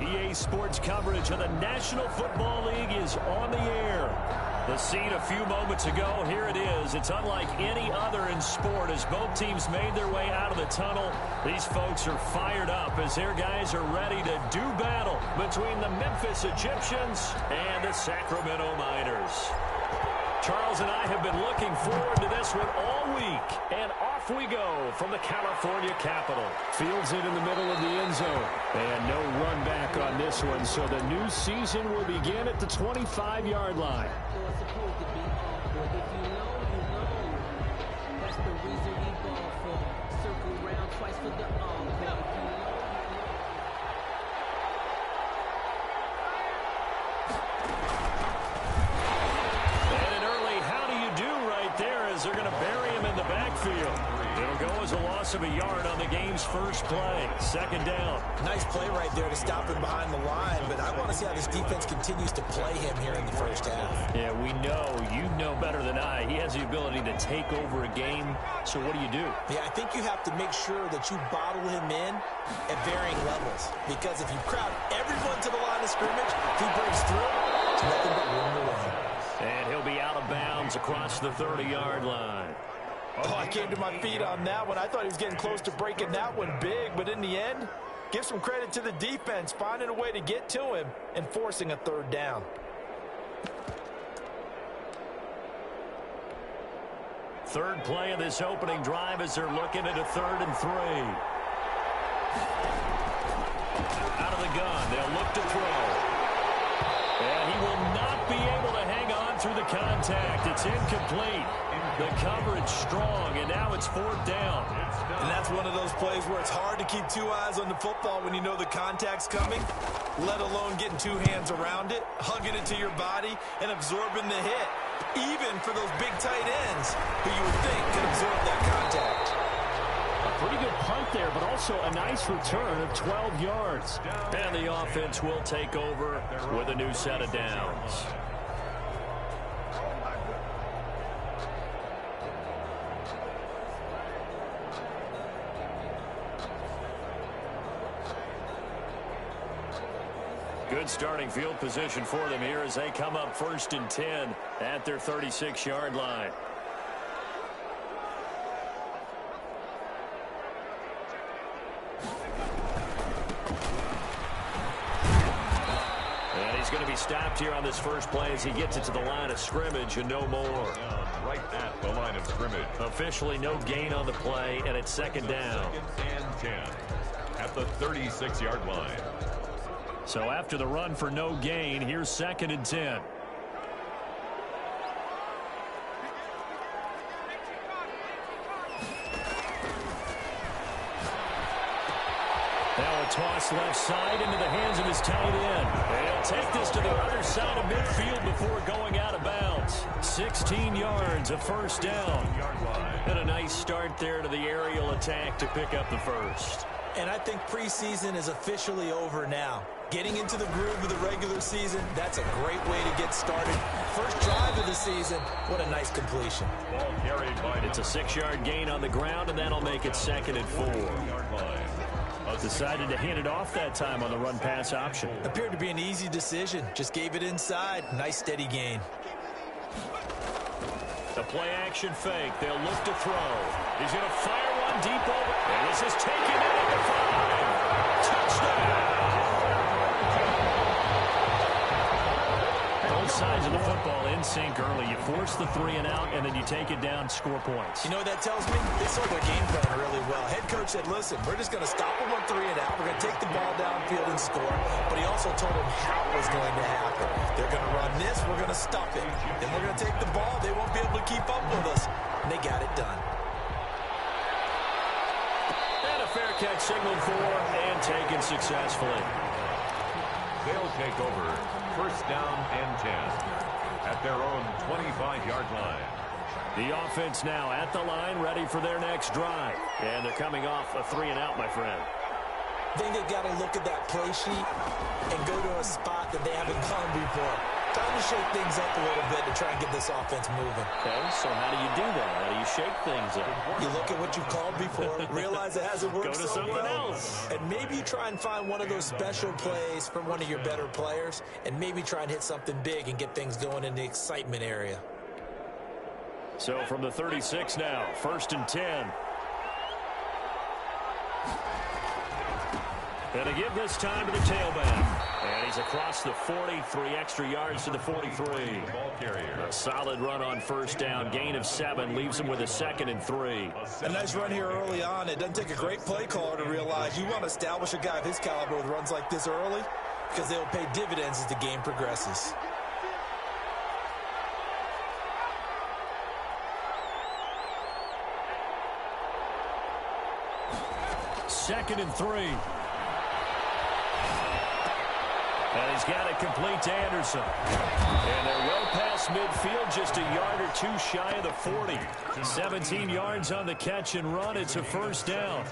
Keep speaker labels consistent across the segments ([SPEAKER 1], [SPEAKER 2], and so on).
[SPEAKER 1] EA Sports coverage of the National Football League is on the air. The scene a few moments ago, here it is. It's unlike any other in sport as both teams made their way out of the tunnel. These folks are fired up as their guys are ready to do battle between the Memphis Egyptians and the Sacramento Miners. Charles and I have been looking forward to this one all week. And off we go from the California capital. Fields it in the middle of the end zone. And no run back on this one, so the new season will begin at the 25-yard line. They're going to bury him in the backfield. It'll go as a loss of a yard on the game's first play. Second down.
[SPEAKER 2] Nice play right there to stop him behind the line, but I want to see how this defense continues to play him here in the first half.
[SPEAKER 1] Yeah, we know. You know better than I. He has the ability to take over a game, so what do you do?
[SPEAKER 2] Yeah, I think you have to make sure that you bottle him in at varying levels, because if you crowd everyone to the line of scrimmage, if he breaks through, it's nothing but room to run.
[SPEAKER 1] And he'll be out of bounds across the 30-yard line.
[SPEAKER 2] Oh, I came to my feet on that one. I thought he was getting close to breaking that one big, but in the end, give some credit to the defense, finding a way to get to him and forcing a third down.
[SPEAKER 1] Third play of this opening drive as they're looking at a 3rd and 3. Out of the gun, they'll look to throw. And he will not be able to hang on through the contact. It's incomplete. The coverage strong, and now it's 4th down.
[SPEAKER 2] And that's one of those plays where it's hard to keep two eyes on the football when you know the contact's coming, let alone getting two hands around it, hugging it to your body, and absorbing the hit, even for those big tight ends who you would think could absorb that contact.
[SPEAKER 1] A pretty good punt there, but also a nice return of 12 yards. And the offense will take over with a new set of downs. Good starting field position for them here as they come up 1st and 10 at their 36-yard line. He's going to be stopped here on this first play as he gets it to the line of scrimmage and no more.
[SPEAKER 3] Right at the line of scrimmage.
[SPEAKER 1] Officially no gain on the play, and it's 2nd down.
[SPEAKER 3] 2nd and 10 at the 36-yard line.
[SPEAKER 1] So after the run for no gain, here's 2nd and 10. Now a toss left side into the hands of his tight end. And he'll take this to the other side of midfield before going out of bounds. 16 yards, a 1st down. And a nice start there to the aerial attack to pick up the first.
[SPEAKER 2] And I think preseason is officially over now. Getting into the groove of the regular season, that's a great way to get started. First drive of the season, what a nice completion.
[SPEAKER 3] Ball carried by
[SPEAKER 1] it's a 6-yard gain on the ground, and that'll make it 2nd and 4. Decided to hand it off that time on the run-pass option.
[SPEAKER 2] Appeared to be an easy decision. Just gave it inside. Nice steady gain.
[SPEAKER 1] The play-action fake. They'll look to throw. He's going to fire one deep over. And this is taken in at the 5. Touchdown! Both sides of the football in sync early. You force the 3 and out, and then you take it down, score points.
[SPEAKER 2] You know what that tells me? They saw their game plan really well. Head coach said, listen, we're just going to stop them on 3 and out. We're going to take the ball downfield and score. But he also told them how it was going to happen. They're going to run this. We're going to stuff it. Then we're going to take the ball. They won't be able to keep up with us. And they got it done.
[SPEAKER 1] And a fair catch signaled for and taken successfully.
[SPEAKER 3] They'll take over 1st down and 10 at their own 25-yard line.
[SPEAKER 1] The offense now at the line, ready for their next drive. And they're coming off a 3 and out, my friend.
[SPEAKER 2] I think they've got to look at that play sheet and go to a spot that they haven't gone before. Time to shake things up a little bit to try and get this offense moving.
[SPEAKER 1] Okay, so how do you do that? How do you shake things up?
[SPEAKER 2] You look at what you've called before, realize it hasn't worked
[SPEAKER 1] Go to
[SPEAKER 2] so
[SPEAKER 1] something
[SPEAKER 2] well,
[SPEAKER 1] else.
[SPEAKER 2] and maybe you try and find one of those special plays from one of your better players, and maybe try and hit something big and get things going in the excitement area.
[SPEAKER 1] So from the 36 now, 1st and 10. And to give this time to the tailback. And he's across the 40, 3 extra yards to the 43.
[SPEAKER 3] Ball carrier.
[SPEAKER 1] A solid run on 1st down, gain of 7, leaves him with a 2nd and 3.
[SPEAKER 2] A nice run here early on. It doesn't take a great play caller to realize you want to establish a guy of his caliber with runs like this early because they will pay dividends as the game progresses.
[SPEAKER 1] Second and 3. And he's got it complete to Anderson. And they're well past midfield, just a yard or 2 shy of the 40. 17 yards on the catch and run. It's a 1st down.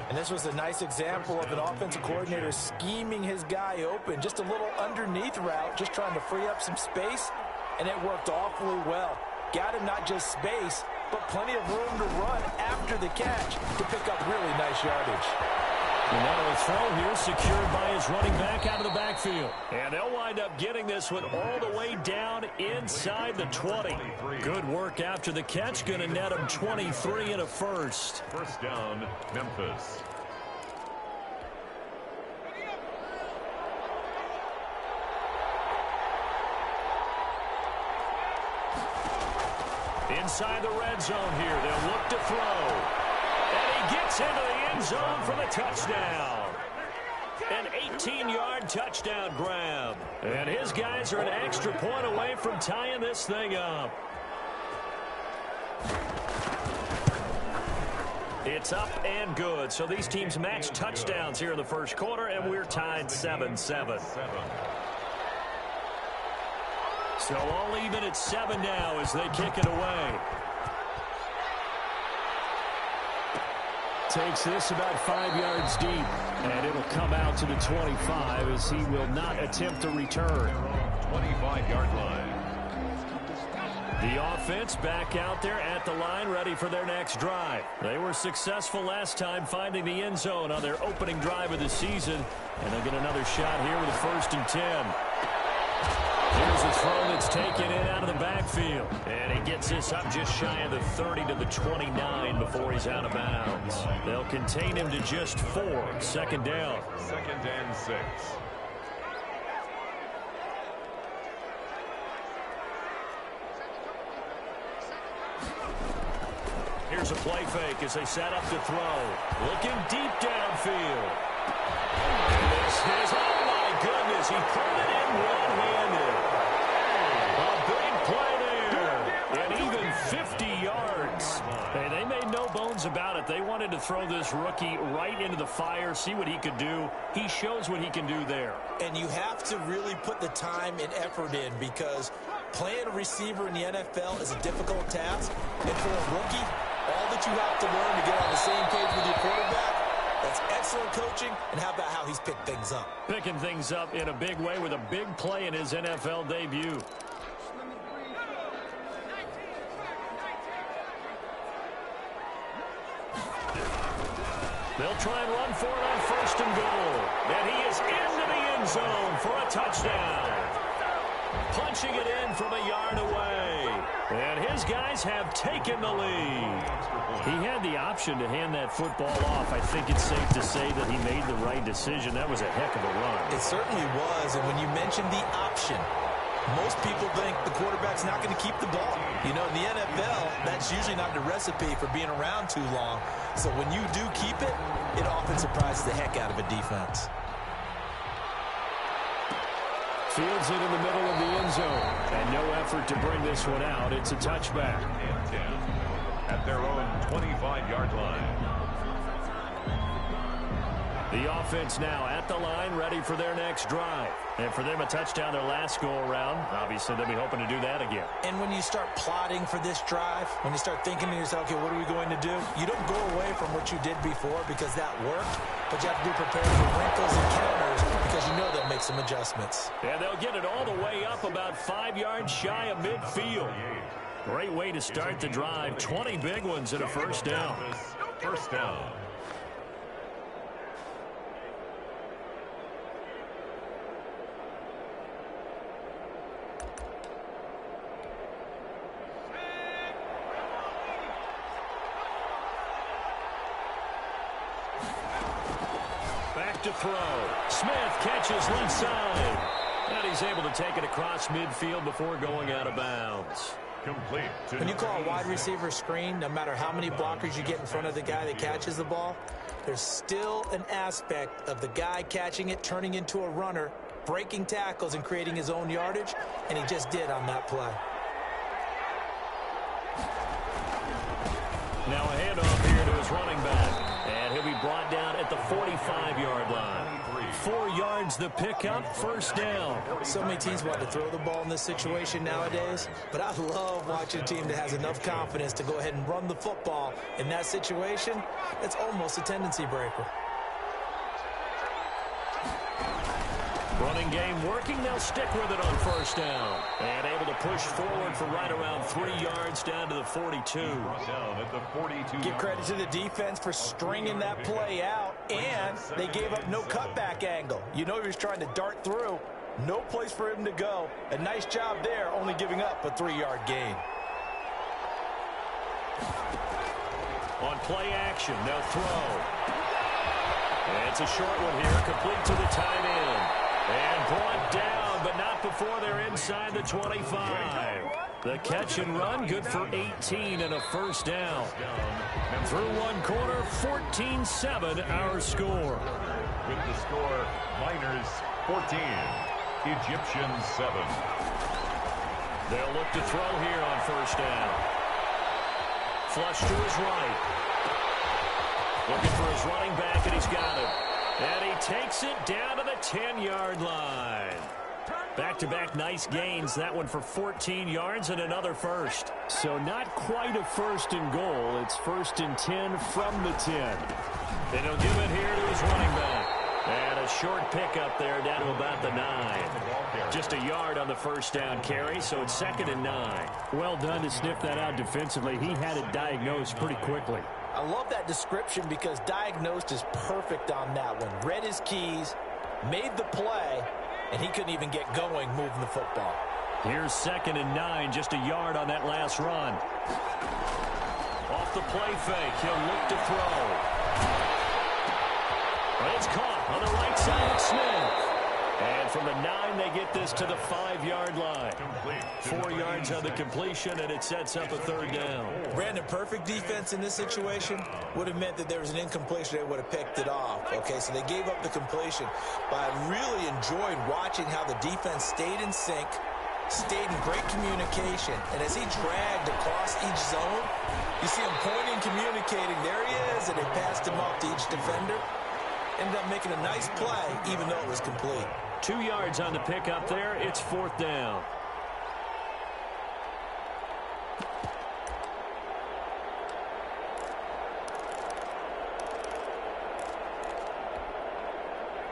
[SPEAKER 2] And this was a nice example of an offensive coordinator scheming his guy open. Just a little underneath route, just trying to free up some space. And it worked awfully well. Got him not just space, but plenty of room to run after the catch to pick up really nice yardage.
[SPEAKER 1] And now a throw here secured by his running back out of the backfield. And they'll wind up getting this one all the way down inside the 20. Good work after the catch. Going to net him 23 and a 1st.
[SPEAKER 3] 1st down, Memphis.
[SPEAKER 1] Inside the red zone here. They'll look to throw. And he gets into the end zone for the touchdown. An 18-yard touchdown grab. And his guys are an extra point away from tying this thing up. It's up and good. So these teams match touchdowns here in the 1st quarter, and we're tied 7-7. So all even at 7 now as they kick it away. Takes this about 5 yards deep, and it'll come out to the 25 as he will not attempt to return.
[SPEAKER 3] 25-yard line.
[SPEAKER 1] The offense back out there at the line, ready for their next drive. They were successful last time finding the end zone on their opening drive of the season, and they'll get another shot here with a 1st and 10. Here's a throw that's taken in out of the backfield. And he gets this up just shy of the 30 to the 29 before he's out of bounds. They'll contain him to just 4. 2nd down.
[SPEAKER 3] 2nd and 6.
[SPEAKER 1] Here's a play fake as they set up to throw. Looking deep downfield. And this is, oh my goodness, he put it in one-handed. A big play there. And even 50 yards. Hey, they made no bones about it. They wanted to throw this rookie right into the fire, see what he could do. He shows what he can do there.
[SPEAKER 2] And you have to really put the time and effort in because playing a receiver in the NFL is a difficult task. And for a rookie, all that you have to learn to get on the same page with your quarterback, that's excellent coaching. And how about how he's picked things up?
[SPEAKER 1] Picking things up in a big way with a big play in his NFL debut. They'll try and run for it on 1st and goal. And he is into the end zone for a touchdown. Punching it in from a yard away. And his guys have taken the lead. He had the option to hand that football off. I think it's safe to say that he made the right decision. That was a heck of a run.
[SPEAKER 2] It certainly was. And when you mentioned the option, most people think the quarterback's not going to keep the ball. You know, in the NFL, that's usually not the recipe for being around too long. So when you do keep it, it often surprises the heck out of a defense.
[SPEAKER 1] Fields it in the middle of the end zone. And no effort to bring this one out. It's a touchback.
[SPEAKER 3] And 10 at their own 25-yard line.
[SPEAKER 1] The offense now at the line, ready for their next drive. And for them, a touchdown their last go-around. Obviously, they'll be hoping to do that again.
[SPEAKER 2] And when you start plotting for this drive, when you start thinking to yourself, okay, what are we going to do? You don't go away from what you did before because that worked, but you have to be prepared for wrinkles and counters because you know they'll make make some adjustments.
[SPEAKER 1] And they'll get it all the way up about 5 yards shy of midfield. Great way to start the drive. 20 big ones and a first down.
[SPEAKER 3] First down.
[SPEAKER 1] Back to throw. Smith catches left side. And he's able to take it across midfield before going out of bounds.
[SPEAKER 3] Complete.
[SPEAKER 2] When you call a wide receiver screen, no matter how many blockers you get in front of the guy that catches the ball, there's still an aspect of the guy catching it, turning into a runner, breaking tackles and creating his own yardage, and he just did on that play.
[SPEAKER 1] Now a handoff here to his running back. And he'll be brought down at the 45-yard line. 4 yards the pickup, first down.
[SPEAKER 2] So many teams want to throw the ball in this situation nowadays, but I love watching a team that has enough confidence to go ahead and run the football. In that situation, it's almost a tendency breaker.
[SPEAKER 1] Running game working. They'll stick with it on first down. And able to push forward for right around 3 yards down to the 42.
[SPEAKER 3] Down at the 42.
[SPEAKER 2] Give credit to the defense for stringing that play out, and they gave up no cutback angle. You know he was trying to dart through. No place for him to go. A nice job there, only giving up a 3-yard gain.
[SPEAKER 1] On play action, they'll throw. And it's a short one here, complete to the tight end. And brought down, but not before they're inside the 25. The catch and run, good for 18 and a first down. Through one quarter, 14-7 our score.
[SPEAKER 3] With the score, Miners 14, Egyptians 7.
[SPEAKER 1] They'll look to throw here on first down. Flush to his right. Looking for his running back, and he's got it. And he takes it down to the 10-yard line. Back-to-back nice gains. That one for 14 yards and another first. So not quite a first and goal. It's first and 10 from the 10. And he'll give it here to his running back. And a short pickup there down to about the 9. Just a yard on the first down carry, so it's 2nd and 9.
[SPEAKER 4] Well done to sniff that out defensively. He had it diagnosed pretty quickly.
[SPEAKER 2] I love that description because diagnosed is perfect on that one. Read his keys, made the play, and he couldn't even get going moving the football.
[SPEAKER 1] Here's 2nd and 9, just a yard on that last run. Off the play fake, he'll look to throw. But it's caught on the right side of Smith. And from the 9, they get this to the 5-yard line. 4 yards on the completion, and it sets up a 3rd down.
[SPEAKER 2] Brandon, perfect defense in this situation would have meant that there was an incompletion. They would have picked it off. Okay, so they gave up the completion. But I really enjoyed watching how the defense stayed in sync, stayed in great communication. And as he dragged across each zone, you see him pointing, communicating. There he is, and they passed him off to each defender. Ended up making a nice play, even though it was complete.
[SPEAKER 1] 2 yards on the pickup there. It's 4th down.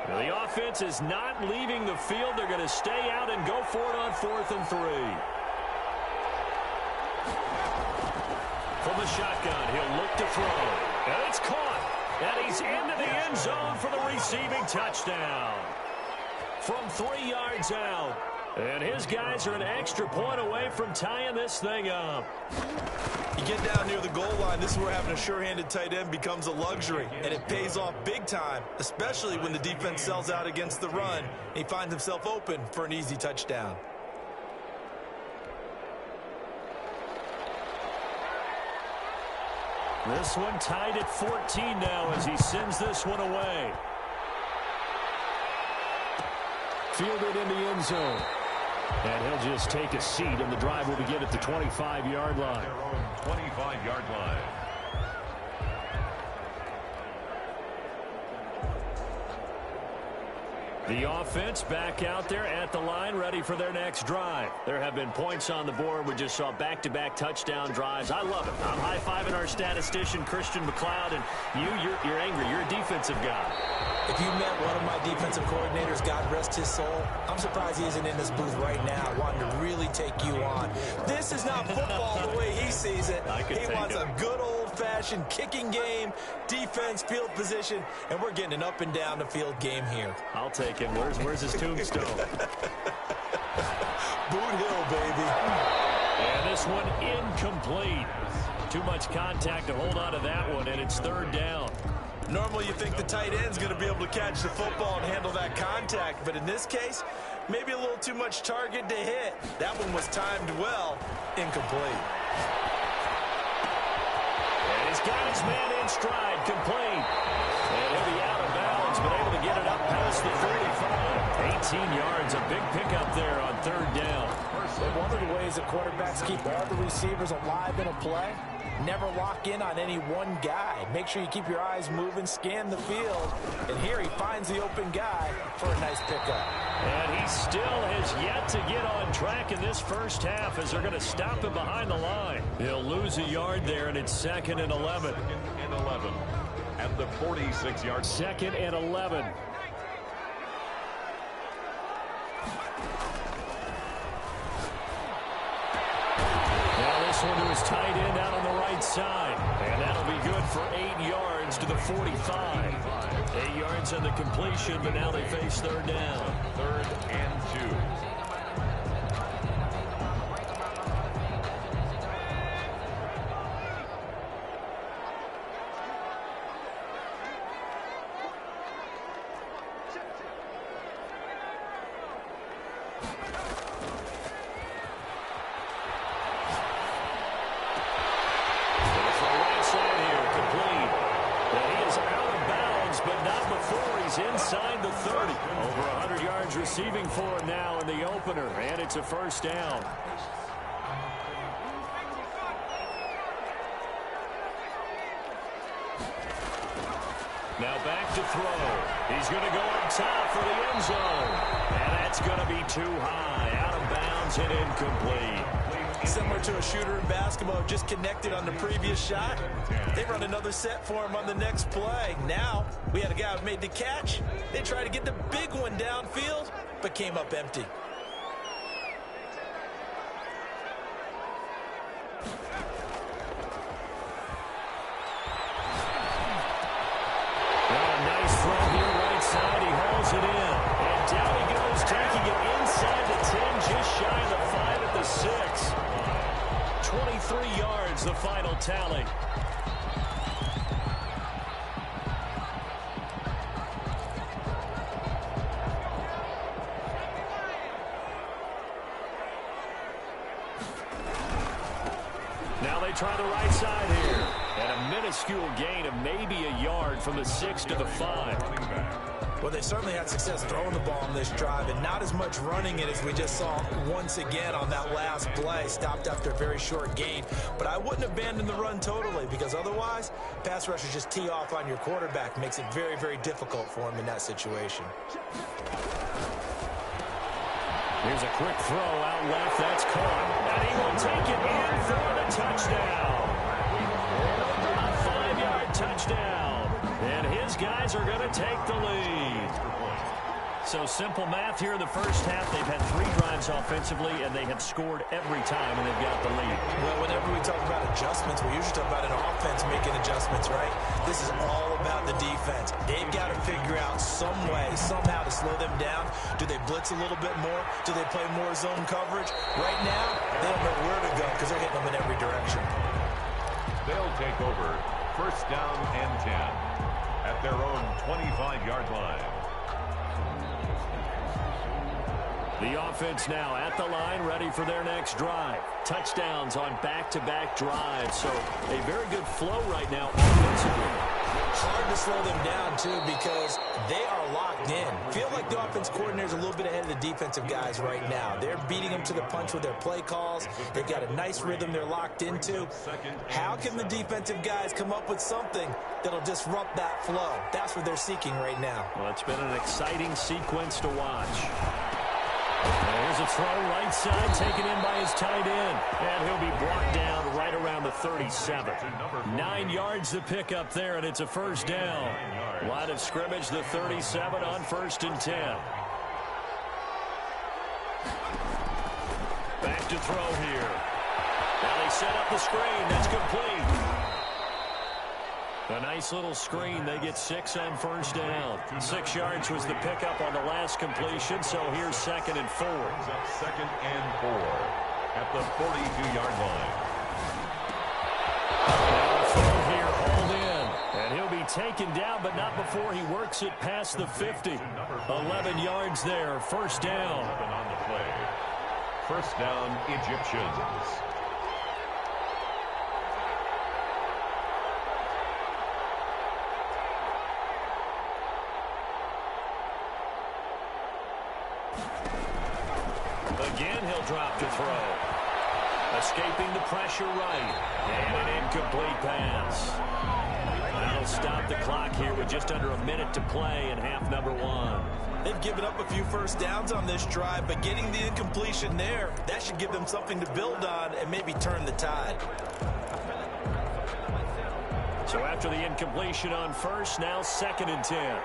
[SPEAKER 1] Now the offense is not leaving the field. They're going to stay out and go for it on 4th and 3. From the shotgun, he'll look to throw. And it's caught. And he's into the end zone for the receiving touchdown. From 3 yards out. And his guys are an extra point away from tying this thing up.
[SPEAKER 5] You get down near the goal line, this is where having a sure-handed tight end becomes a luxury. And it pays off big time, especially when the defense sells out against the run. And he finds himself open for an easy touchdown.
[SPEAKER 1] This one tied at 14 now as he sends this one away. Fielded in the end zone. And he'll just take a seat, and the drive will begin at the 25-yard line.
[SPEAKER 3] Their own 25-yard line.
[SPEAKER 1] The offense back out there at the line, ready for their next drive. There have been points on the board. We just saw back-to-back touchdown drives. I love it. I'm high-fiving our statistician, Christian McLeod, and you're angry. You're a defensive guy.
[SPEAKER 2] If you met one of my defensive coordinators, God rest his soul, I'm surprised he isn't in this booth right now wanting to really take you on. This is not football the way he sees it. He wants a good old-fashioned kicking game, defense, field position, and we're getting an up and down the field game here.
[SPEAKER 1] I'll take him. Where's his tombstone?
[SPEAKER 2] Boot Hill, baby.
[SPEAKER 1] And this one incomplete. Too much contact to hold on to that one, and it's third down.
[SPEAKER 5] Normally you think the tight end's going to be able to catch the football and handle that contact, but in this case, maybe a little too much target to hit. That one was timed well, incomplete.
[SPEAKER 1] And he's got his man in stride, complete. And he'll be out of bounds, but able to get it up past the 45. 18 yards, a big pickup there on third down.
[SPEAKER 2] One of the ways that quarterbacks keep all the receivers alive in a play, never lock in on any one guy. Make sure you keep your eyes moving, scan the field. And here he finds the open guy for a nice pickup.
[SPEAKER 1] And he still has yet to get on track in this first half as they're going to stop him behind the line. He'll lose a yard there, and it's 2nd and 11.
[SPEAKER 3] 2nd and 11 at the 46-yard.
[SPEAKER 1] 2nd and 11. This one to his tight end out on the right side. And that'll be good for 8 yards to the 45. 8 yards on the completion, but now they face third down.
[SPEAKER 3] 3rd and 2.
[SPEAKER 1] Inside the 30. Over 100 yards receiving for him now in the opener, and it's a first down. Now back to throw. He's going to go up top for the end zone. And that's going to be too high. Out of bounds and incomplete.
[SPEAKER 5] Similar to a shooter in basketball, just connected on the previous shot. They run another set for him on the next play. Now, we had a guy who made the catch. They tried to get the big one downfield, but came up empty.
[SPEAKER 1] Nice throw here, right side. He hauls it in. And down he goes, taking it inside the 10, just shy of the 5 at the 6. 23 yards, the final tally. Now they try the right side here. And a minuscule gain of maybe a yard from the 6 to the 5.
[SPEAKER 5] Well, they certainly had success throwing the ball on this drive and not as much running it as we just saw once again on that last play. Stopped after a very short gain. But I wouldn't abandon the run totally because otherwise, pass rushers just tee off on your quarterback. Makes it very, very difficult for him in that situation.
[SPEAKER 1] Here's a quick throw out left. That's caught. And he will take it in for the touchdown. A 5-yard touchdown. And his guys are going to take the lead. So simple math here in the first half. They've had 3 drives offensively, and they have scored every time, and they've got the lead.
[SPEAKER 5] Well, whenever we talk about adjustments, we usually talk about an offense making adjustments, right? This is all about the defense. They've got to figure out some way, somehow to slow them down. Do they blitz a little bit more? Do they play more zone coverage? Right now, they don't know where to go because they're hitting them in every direction.
[SPEAKER 3] They'll take over 1st down and 10 at their own 25-yard line.
[SPEAKER 1] The offense now at the line, ready for their next drive. Touchdowns on back-to-back drives, so a very good flow right now offensively.
[SPEAKER 5] Hard to slow them down, too, because they are locked in. Feel like the offense coordinator is a little bit ahead of the defensive guys right now. They're beating them to the punch with their play calls. They've got a nice rhythm they're locked into. How can the defensive guys come up with something that'll disrupt that flow? That's what they're seeking right now.
[SPEAKER 1] Well, it's been an exciting sequence to watch. Here's a throw right side taken in by his tight end. And he'll be brought down right around the 37. 9 yards to pick up there, and it's a first down. Line of scrimmage, the 37 on 1st and 10. Back to throw here. Now they set up the screen. That's complete. A nice little screen. They get 6 on first down. 6 yards was the pickup on the last completion, so here's 2nd and 4.
[SPEAKER 3] Brings up 2nd and 4 at the 42-yard line.
[SPEAKER 1] Now a throw here, hauled in. And he'll be taken down, but not before he works it past the 50. 11 yards there, first down.
[SPEAKER 3] 11 on the play. First down, Egyptians.
[SPEAKER 1] Again, he'll drop to throw. Escaping the pressure right. And an incomplete pass. That'll stop the clock here with just under a minute to play in half number 1.
[SPEAKER 5] They've given up a few first downs on this drive, but getting the incompletion there, that should give them something to build on and maybe turn the tide.
[SPEAKER 1] So after the incompletion on first, now 2nd and 10.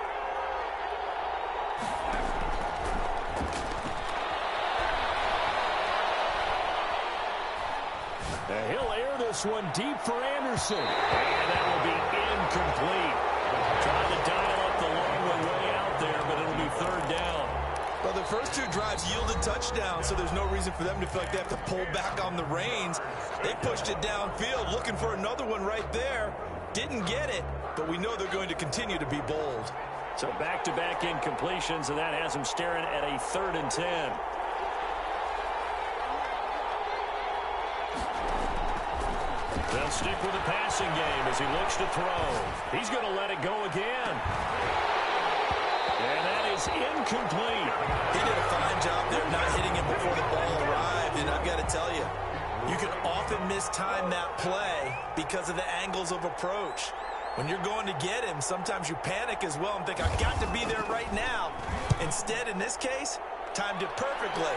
[SPEAKER 1] He'll air this one deep for Anderson. And that will be incomplete. Trying to dial up the long way out there, but it'll be 3rd down.
[SPEAKER 5] Well, the first 2 drives yielded touchdowns, so there's no reason for them to feel like they have to pull back on the reins. They pushed it downfield, looking for another one right there. Didn't get it, but we know they're going to continue to be bold.
[SPEAKER 1] So back-to-back incompletions, and that has them staring at a 3rd and 10. They'll stick with the passing game as he looks to throw. He's going to let it go again. And that is incomplete.
[SPEAKER 5] He did a fine job there not hitting him before the ball arrived, and I've got to tell you, you can often mistime that play because of the angles of approach. When you're going to get him, sometimes you panic as well and think, I've got to be there right now. Instead, in this case, timed it perfectly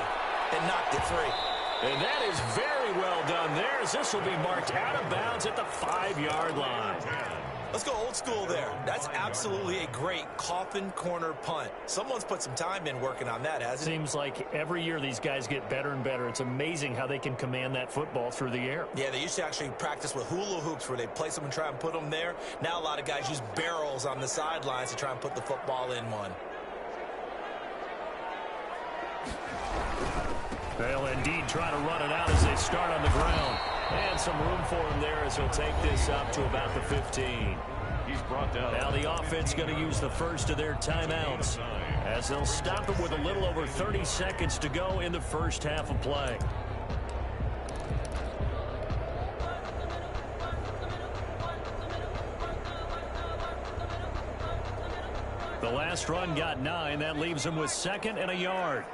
[SPEAKER 5] and knocked it free.
[SPEAKER 1] And that is very well done there, as this will be marked out of bounds at the 5-yard line.
[SPEAKER 5] Let's go old school there. That's absolutely a great coffin corner punt. Someone's put some time in working on that, hasn't it?
[SPEAKER 4] Seems like every year these guys get better and better. It's amazing how they can command that football through the air.
[SPEAKER 5] Yeah, they used to actually practice with hula hoops where they place them and try and put them there. Now a lot of guys use barrels on the sidelines to try and put the football in one.
[SPEAKER 1] They'll indeed try to run it out as they start on the ground. And some room for him there as he'll take this up to about the 15.
[SPEAKER 3] He's brought down.
[SPEAKER 1] Now the offense going to use the first of their timeouts as they'll stop it with a little over 30 seconds to go in the first half of play. The last run got 9. That leaves him with 2nd and a yard.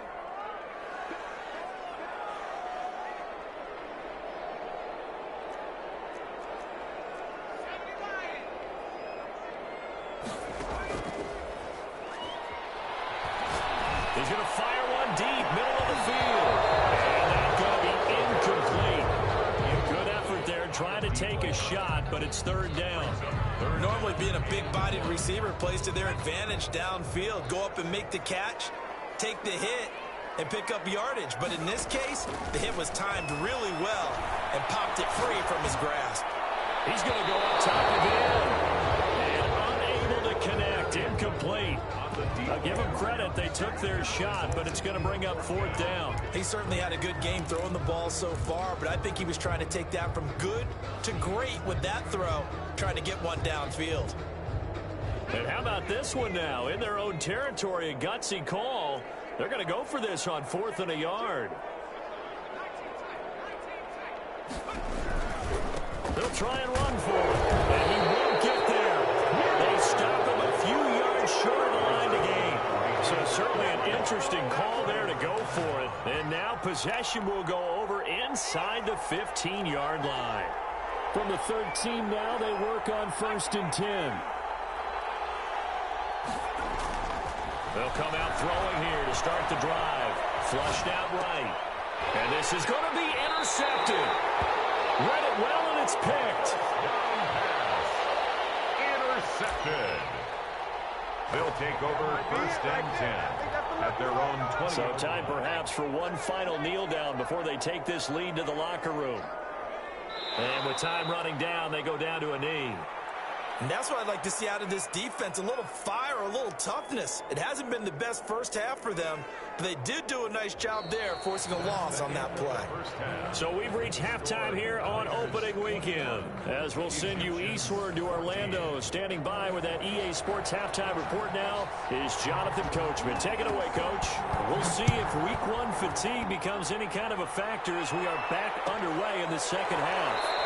[SPEAKER 1] He's going to fire one deep, middle of the field. And that's going to be incomplete. Good effort there, trying to take a shot, but it's 3rd down.
[SPEAKER 5] Normally being a big-bodied receiver plays to their advantage downfield. Go up and make the catch, take the hit, and pick up yardage. But in this case, the hit was timed really well and popped it free from his grasp.
[SPEAKER 1] He's going to go up top again. And unable to connect, incomplete. I'll give them credit. They took their shot, but it's going to bring up 4th down.
[SPEAKER 5] He certainly had a good game throwing the ball so far, but I think he was trying to take that from good to great with that throw, trying to get one downfield.
[SPEAKER 1] And how about this one now? In their own territory, a gutsy call. They're going to go for this on 4th and a yard. They'll try and run for it, and he won't get there. They stop him a few yards short of the line to gain. So certainly an interesting call there to go for it. And now possession will go over inside the 15-yard line.
[SPEAKER 4] From the 13 now, they work on 1st and 10.
[SPEAKER 1] They'll come out throwing here to start the drive. Flushed out right. And this is going to be intercepted. Read it well, and it's picked.
[SPEAKER 3] Down pass. Intercepted. They'll take over 1st and 10 at their own 20.
[SPEAKER 1] So time perhaps for one final kneel down before they take this lead to the locker room. And with time running down, they go down to a knee.
[SPEAKER 5] And that's what I'd like to see out of this defense, a little fire, a little toughness. It hasn't been the best first half for them, but they did do a nice job there, forcing a loss on that play.
[SPEAKER 1] So we've reached halftime here on opening weekend, as we'll send you eastward to Orlando. Standing by with that EA Sports halftime report now is Jonathan Coachman. Take it away, Coach. We'll see if week one fatigue becomes any kind of a factor as we are back underway in the second half.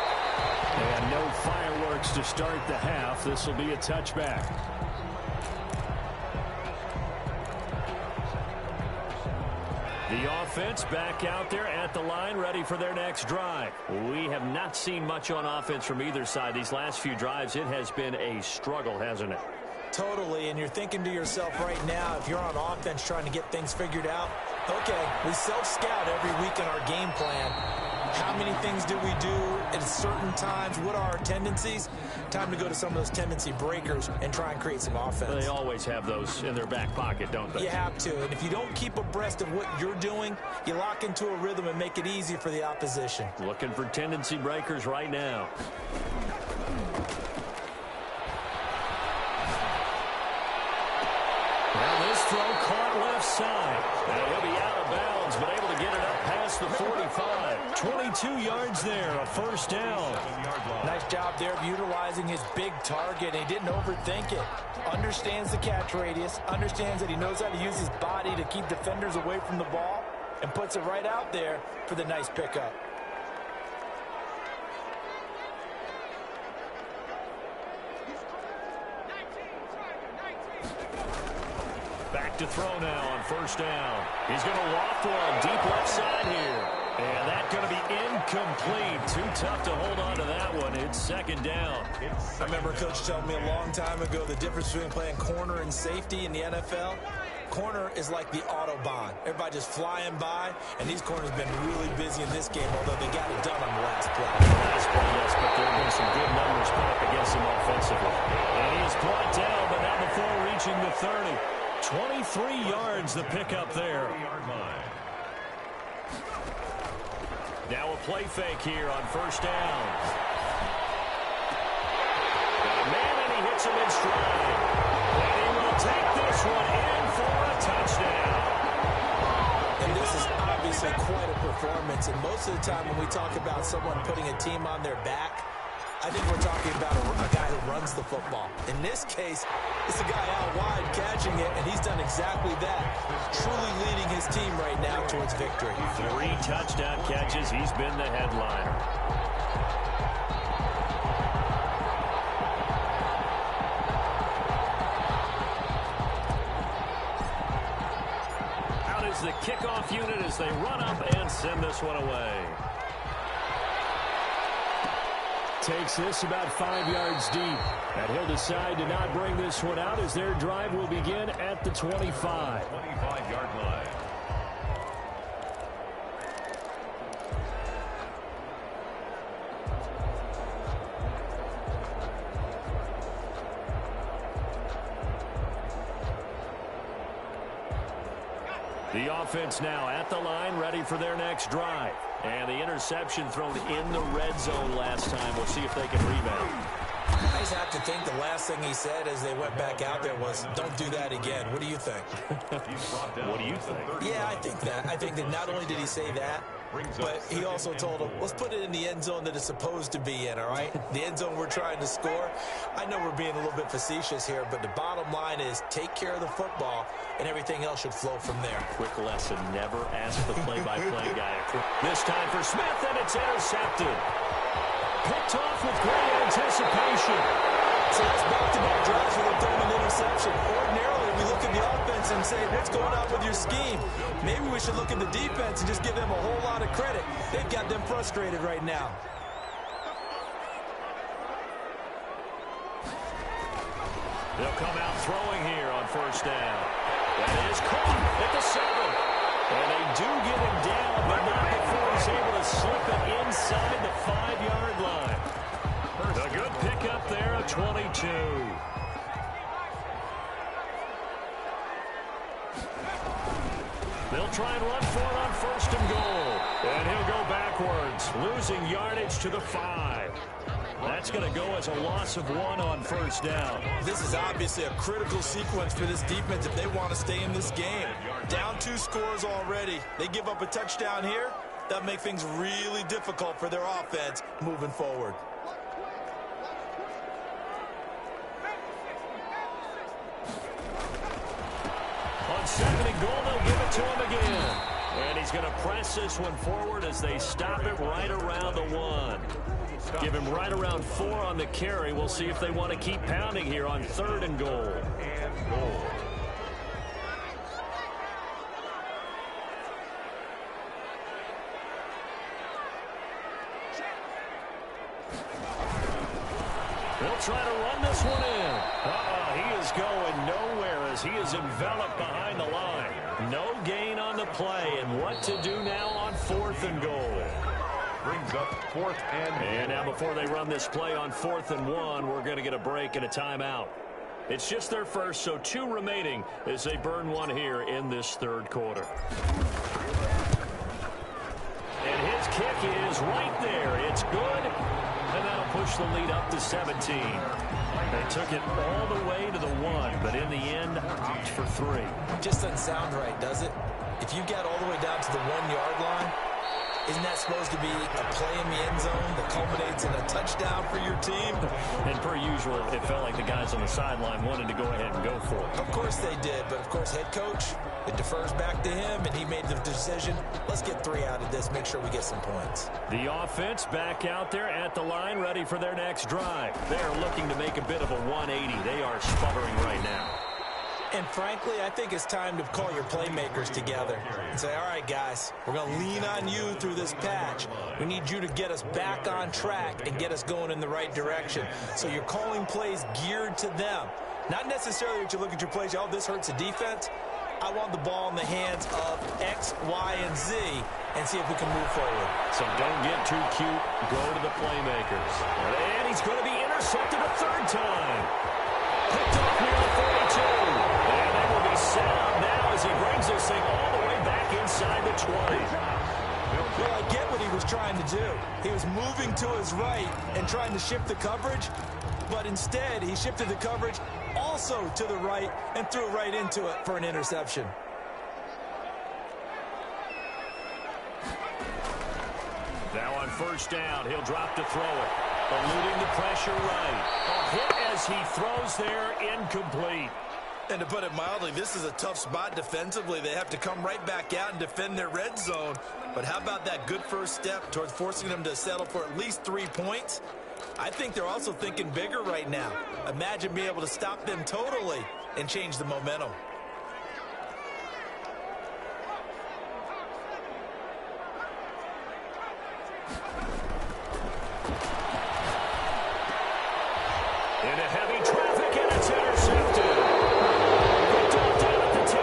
[SPEAKER 1] And no fireworks to start the half. This will be a touchback. The offense back out there at the line, ready for their next drive. We have not seen much on offense from either side. These last few drives, it has been a struggle, hasn't it?
[SPEAKER 5] Totally, and you're thinking to yourself right now, if you're on offense trying to get things figured out, okay, we self-scout every week in our game plan. How many things do we do at certain times? What are our tendencies? Time to go to some of those tendency breakers and try and create some offense.
[SPEAKER 1] They always have those in their back pocket, don't they?
[SPEAKER 5] You have to, and if you don't keep abreast of what you're doing, you lock into a rhythm and make it easy for the opposition.
[SPEAKER 1] Looking for tendency breakers right now. Now this throw caught left side. And he'll be out of bounds, but able to get it up past the 45. 22 yards there, a first down.
[SPEAKER 5] Nice job there of utilizing his big target. He didn't overthink it. Understands the catch radius, understands that he knows how to use his body to keep defenders away from the ball, and puts it right out there for the nice pickup.
[SPEAKER 1] Back to throw now on first down. He's going to loft one deep left side here. And that's going to be incomplete. Too tough to hold on to that one. It's second down.
[SPEAKER 5] I remember Coach telling me a long time ago the difference between playing corner and safety in the NFL. Corner is like the Autobahn. Everybody just flying by, and these corners have been really busy in this game, although they got it done on the last play.
[SPEAKER 1] Last play, yes, but there have been some good numbers put up against them offensively. And he is brought down, but not before reaching the 30. 23 yards the pickup there. Now a play fake here on first down. Got a man, and he hits him in stride. And he will take this one in for a touchdown.
[SPEAKER 5] And this is obviously quite a performance. And most of the time when we talk about someone putting a team on their back, I think we're talking about a guy who runs the football. In this case, it's a guy out wide catching it, and he's done exactly that, truly leading his team right now towards victory.
[SPEAKER 1] 3 touchdown catches. He's been the headliner. Out is the kickoff unit as they run up and send this one away. Takes this about 5 yards deep. And he'll decide to not bring this one out as their drive will begin at the 25.
[SPEAKER 3] 25-yard line.
[SPEAKER 1] The offense now at the line, ready for their next drive. And the interception thrown in the red zone last time. We'll see if they can rebound.
[SPEAKER 5] I just have to think the last thing he said as they went back out there was, don't do that again. What do you think?
[SPEAKER 1] What do you think?
[SPEAKER 5] Yeah, I think that. I think that not only did he say that, but he also told him, let's put it in the end zone that it's supposed to be in, all right? The end zone we're trying to score. I know we're being a little bit facetious here, but the bottom line is take care of the football, and everything else should flow from there.
[SPEAKER 1] Quick lesson, never ask the play-by-play guy. This time for Smith, and it's intercepted. Picked off with great anticipation.
[SPEAKER 5] So that's back-to-back drives with a thrown an interception. Ordinarily, we look at the offense and say, what's going on with your scheme? Maybe we should look at the defense and just give them a whole lot of credit. They've got them frustrated right now.
[SPEAKER 1] They'll come out throwing here on first down. That is caught at the 7. And they do They'll try and run for it on 1st and goal. And he'll go backwards, losing yardage to the 5. That's going to go as a loss of 1 on 1st down.
[SPEAKER 5] This is obviously a critical sequence for this defense if they want to stay in this game. Down 2 scores already. They give up a touchdown here. That'll make things really difficult for their offense moving forward.
[SPEAKER 1] On 2nd and goal, they'll give it to him again. And he's going to press this one forward as they stop it right around the 1. Give him right around 4 on the carry. We'll see if they want to keep pounding here on 3rd and goal. They'll try to run this one in. He is going nowhere as he is enveloped behind the line. No gain on the play, and what to do now on 4th and goal.
[SPEAKER 3] Brings up 4th and
[SPEAKER 1] now before they run this play on 4th and 1, we're going to get a break and a timeout. It's just their first, so 2 remaining as they burn one here in this 3rd quarter. And his kick is right there. It's good, and that'll push the lead up to 17. They took it all the way to the 1, but in the end, opt for 3.
[SPEAKER 5] Just doesn't sound right, does it? If you get all the way down to the 1-yard line, isn't that supposed to be a play in the end zone that culminates in a touchdown for your team?
[SPEAKER 1] And per usual, it felt like the guys on the sideline wanted to go ahead and go for it.
[SPEAKER 5] Of course they did, but of course head coach, it defers back to him, and he made the decision. Let's get 3 out of this, make sure we get some points.
[SPEAKER 1] The offense back out there at the line, ready for their next drive. They're looking to make a bit of a 180. They are sputtering right now.
[SPEAKER 5] And frankly, I think it's time to call your playmakers together and say, all right, guys, we're going to lean on you through this patch. We need you to get us back on track and get us going in the right direction. So you're calling plays geared to them. Not necessarily that you look at your plays, oh, this hurts the defense. I want the ball in the hands of X, Y, and Z and see if we can move forward.
[SPEAKER 1] So don't get too cute. Go to the playmakers. And he's going to be intercepted a 3rd time. Picked off near the 42. And they will be set up now as he brings this thing all the way back inside the 20.
[SPEAKER 5] Well, I get what he was trying to do. He was moving to his right and trying to shift the coverage, but instead he shifted the coverage also to the right and threw right into it for an interception.
[SPEAKER 1] Now on 1st down, he'll drop to throw it. Eluding the pressure right. A hit as he throws there, incomplete.
[SPEAKER 5] And to put it mildly, this is a tough spot defensively. They have to come right back out and defend their red zone. But how about that good first step towards forcing them to settle for at least 3 points? I think they're also thinking bigger right now. Imagine being able to stop them totally and change the momentum.
[SPEAKER 1] Into heavy traffic, and it's intercepted. Picked off down at the 10.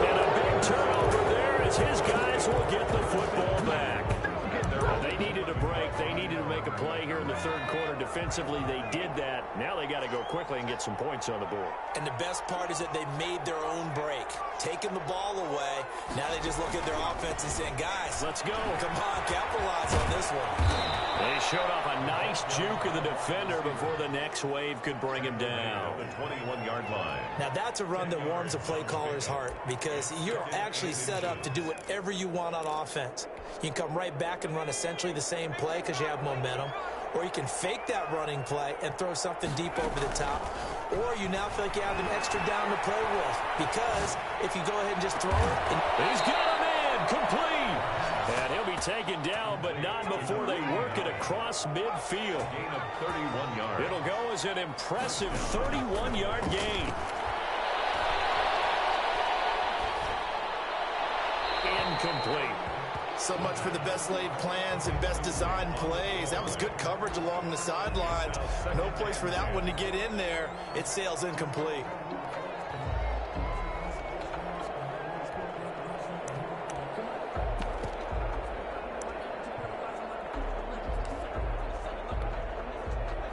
[SPEAKER 1] And a big turnover there as his guys will get the football back. They needed a break. They needed to make a play here in the 3rd quarter. Defensively, they did that. Now they got to go quickly and get some points on the board.
[SPEAKER 5] And the best part is that they made their own break. Taking the ball away. Now they just look at their offense and saying, guys,
[SPEAKER 1] let's go.
[SPEAKER 5] Come on, capitalize on this one.
[SPEAKER 1] They showed off a nice juke of the defender before the next wave could bring him down.
[SPEAKER 3] The 21-yard line.
[SPEAKER 5] Now that's a run that warms a play caller's heart because you're actually set up to do whatever you want on offense. You can come right back and run essentially the same play because you have momentum. Or you can fake that running play and throw something deep over the top. Or you now feel like you have an extra down to play with. Because if you go ahead and just throw it.
[SPEAKER 1] He's got him in. Complete. And he'll be taken down, but not before they work it across midfield.
[SPEAKER 3] Gain of 31 yards.
[SPEAKER 1] It'll go as an impressive 31-yard gain. Incomplete.
[SPEAKER 5] So much for the best laid plans and best designed plays. That was good coverage along the sidelines. No place for that one to get in there. It sails incomplete.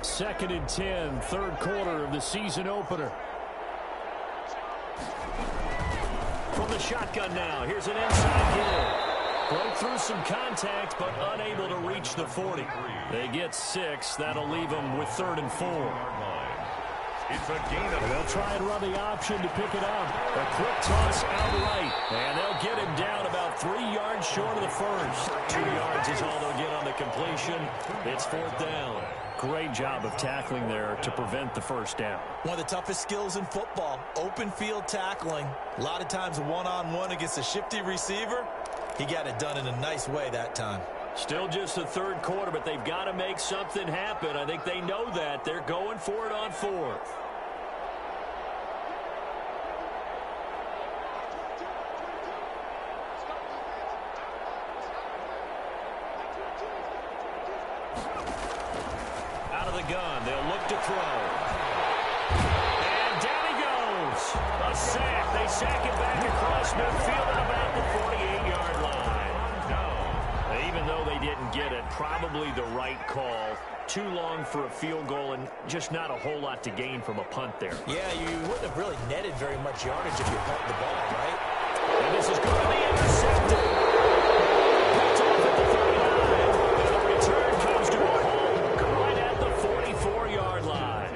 [SPEAKER 1] Second and 10, 3rd quarter of the season opener. From the shotgun now. Here's an inside give. Broke through some contact, but unable to reach the 40. They get 6. That'll leave them with 3rd and 4.
[SPEAKER 3] It's a gain of...
[SPEAKER 1] They'll try and run the option to pick it up. A quick toss out right. And they'll get him down about 3 yards short of the first. 2 yards is all they'll get on the completion. It's 4th down. Great job of tackling there to prevent the first down.
[SPEAKER 5] One of the toughest skills in football, open field tackling. A lot of times one-on-one against a shifty receiver. He got it done in a nice way that time.
[SPEAKER 1] Still just the 3rd quarter, but they've got to make something happen. I think they know that. They're going for it on 4th. Out of the gun, they'll look to throw. And down he goes. A sack. They sack it back across midfield at about the 48-yard line. Even though they didn't get it, probably the right call. Too long for a field goal and just not a whole lot to gain from a punt there.
[SPEAKER 5] Yeah, you wouldn't have really netted very much yardage if you punt the ball, right?
[SPEAKER 1] And this is going to be intercepted. Picked off at the 39. And the return comes to a halt right at the 44-yard line.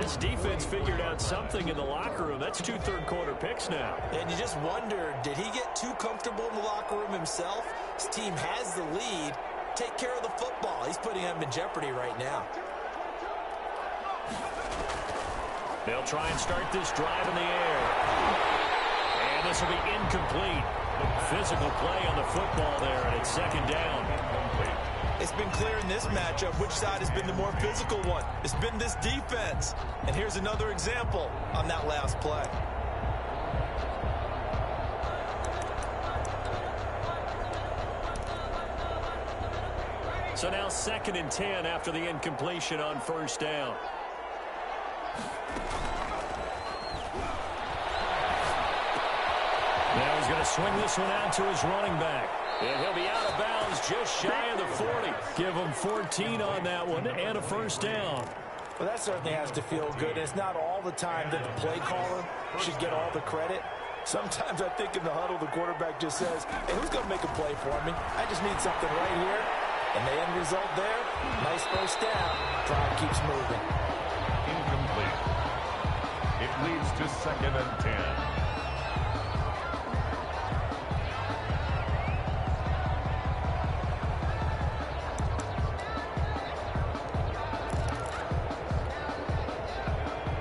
[SPEAKER 1] This defense figured out something in the locker room. That's 2 third-quarter picks now.
[SPEAKER 5] And you just wonder, did he get too comfortable in the locker room himself? His team has the lead. Take care of the football. He's putting them in jeopardy right now.
[SPEAKER 1] They'll try and start this drive in the air. And this will be incomplete. Physical play on the football there, and it's 2nd down.
[SPEAKER 5] It's been clear in this matchup which side has been the more physical one. It's been this defense. And here's another example on that last play.
[SPEAKER 1] So now 2nd and 10 after the incompletion on 1st down. Now he's going to swing this one out to his running back. And he'll be out of bounds just shy of the 40. Give him 14 on that one and a 1st down.
[SPEAKER 5] Well, that certainly has to feel good. It's not all the time that the play caller should get all the credit. Sometimes I think in the huddle, the quarterback just says, hey, who's going to make a play for me? I just need something right here. And the end result there, nice 1st down. Drive keeps moving.
[SPEAKER 3] Incomplete. It leads to 2nd and 10.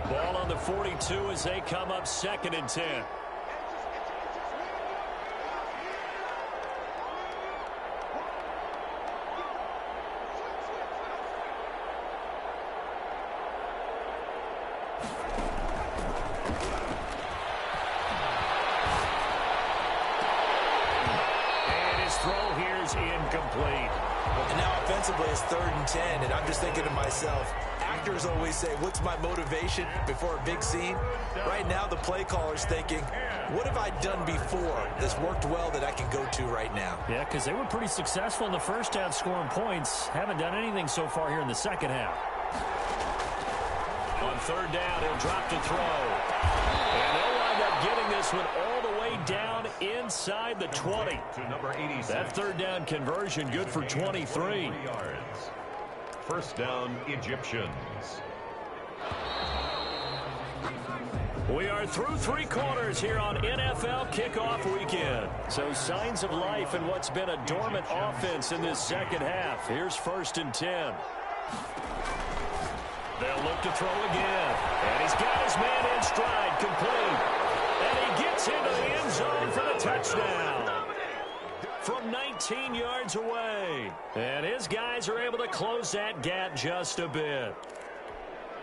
[SPEAKER 1] Ball on the 42 as they come up 2nd and 10. Incomplete.
[SPEAKER 5] And now offensively it's 3rd and 10, and I'm just thinking to myself, actors always say, what's my motivation before a big scene? Right now the play caller's thinking, what have I done before that's worked well that I can go to right now?
[SPEAKER 1] Yeah, because they were pretty successful in the 1st half scoring points. Haven't done anything so far here in the 2nd half. On 3rd down, he'll drop to throw. And they'll wind up getting this one all the way down inside the 20.
[SPEAKER 3] To number 86.
[SPEAKER 1] That 3rd down conversion good for 23.
[SPEAKER 3] 1st down, Egyptians.
[SPEAKER 1] We are through 3 quarters here on NFL Kickoff Weekend. So signs of life in what's been a dormant offense in this 2nd half. Here's 1st and 10. They'll look to throw again. And he's got his man in stride, complete. And he gets into the end zone for the touchdown. From 19 yards away. And his guys are able to close that gap just a bit.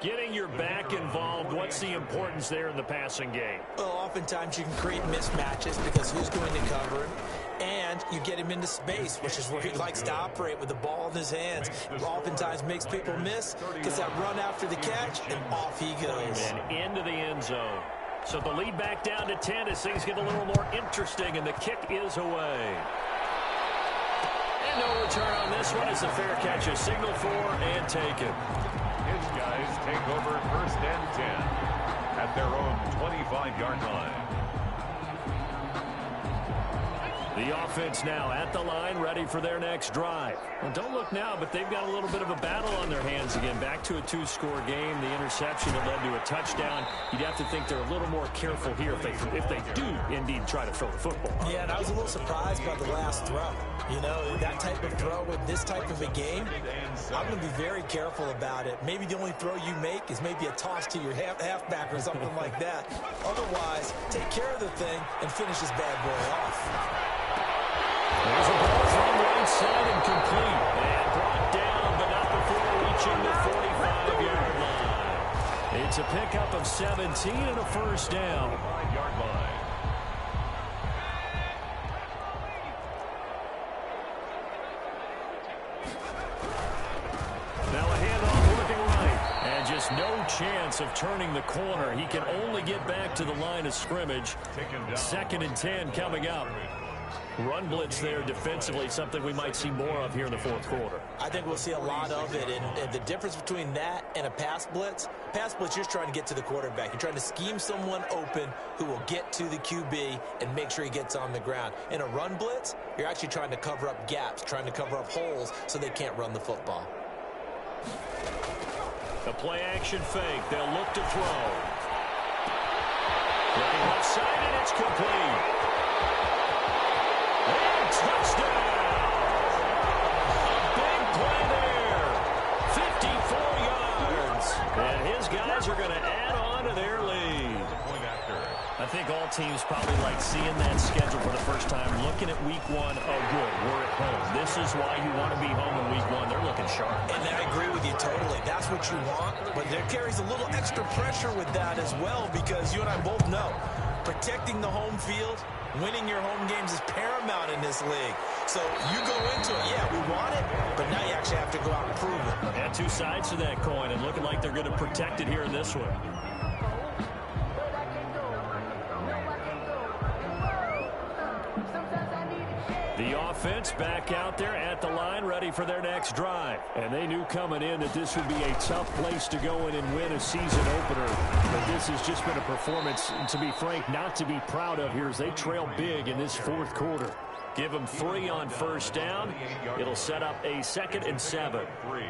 [SPEAKER 1] Getting your back involved, what's the importance there in the passing game?
[SPEAKER 5] Well, oftentimes you can create mismatches because who's going to cover him? And you get him into space, which is where he likes to operate with the ball in his hands. It oftentimes makes people miss, gets that run after the catch, and off he goes.
[SPEAKER 1] And into the end zone. So the lead back down to 10 as things get a little more interesting, and the kick is away. And no return on this one. It's a fair catch, a signal for and taken.
[SPEAKER 3] His guys take over 1st and 10 at their own 25-yard line.
[SPEAKER 1] The offense now at the line, ready for their next drive. Well, don't look now, but they've got a little bit of a battle on their hands again. Back to a two-score game. The interception that led to a touchdown. You'd have to think they're a little more careful here if they do indeed try to throw the football.
[SPEAKER 2] Yeah, and I was a little surprised by the last throw. You know, that type of throw with this type of a game, I'm going to be very careful about it. Maybe the only throw you make is maybe a toss to your halfback or something like that. Otherwise, take care of the thing and finish this bad boy off.
[SPEAKER 1] There's a ball from right side and complete. And brought down, but not before reaching the 45-yard line. It's a pickup of 17 and a first down.
[SPEAKER 3] 5-yard line.
[SPEAKER 1] Now a handoff looking right. And just no chance of turning the corner. He can only get back to the line of scrimmage. 2nd and 10 coming up. Run blitz there defensively, something we might see more of here in the fourth quarter.
[SPEAKER 2] I think we'll see a lot of it, and the difference between that and a pass blitz, you're just trying to get to the quarterback. You're trying to scheme someone open who will get to the QB and make sure he gets on the ground. In a run blitz, you're actually trying to cover up gaps, trying to cover up holes so they can't run the football.
[SPEAKER 1] The play action fake. They'll look to throw. Looking left side, and it's complete. And touchdown! A big play there. 54 yards. And his guys are going to add on to their lead. I think all teams probably like seeing that schedule for the first time, looking at week one. Oh, good, we're at home. This is why you want to be home in week one. They're looking sharp.
[SPEAKER 2] And I agree with you totally. That's what you want, but there carries a little extra pressure with that as well, because you and I both know protecting the home field, winning your home games is paramount in this league. So you go into it, yeah, we want it, but now you actually have to go out and prove it.
[SPEAKER 1] And two sides to that coin, and looking like they're going to protect it here in this one. The offense back out there at the line, ready for their next drive. And they knew coming in that this would be a tough place to go in and win a season opener. But this has just been a performance, to be frank, not to be proud of here as they trail big in this fourth quarter. Give them 3 on first down. It'll set up a 2nd and 7.
[SPEAKER 3] 3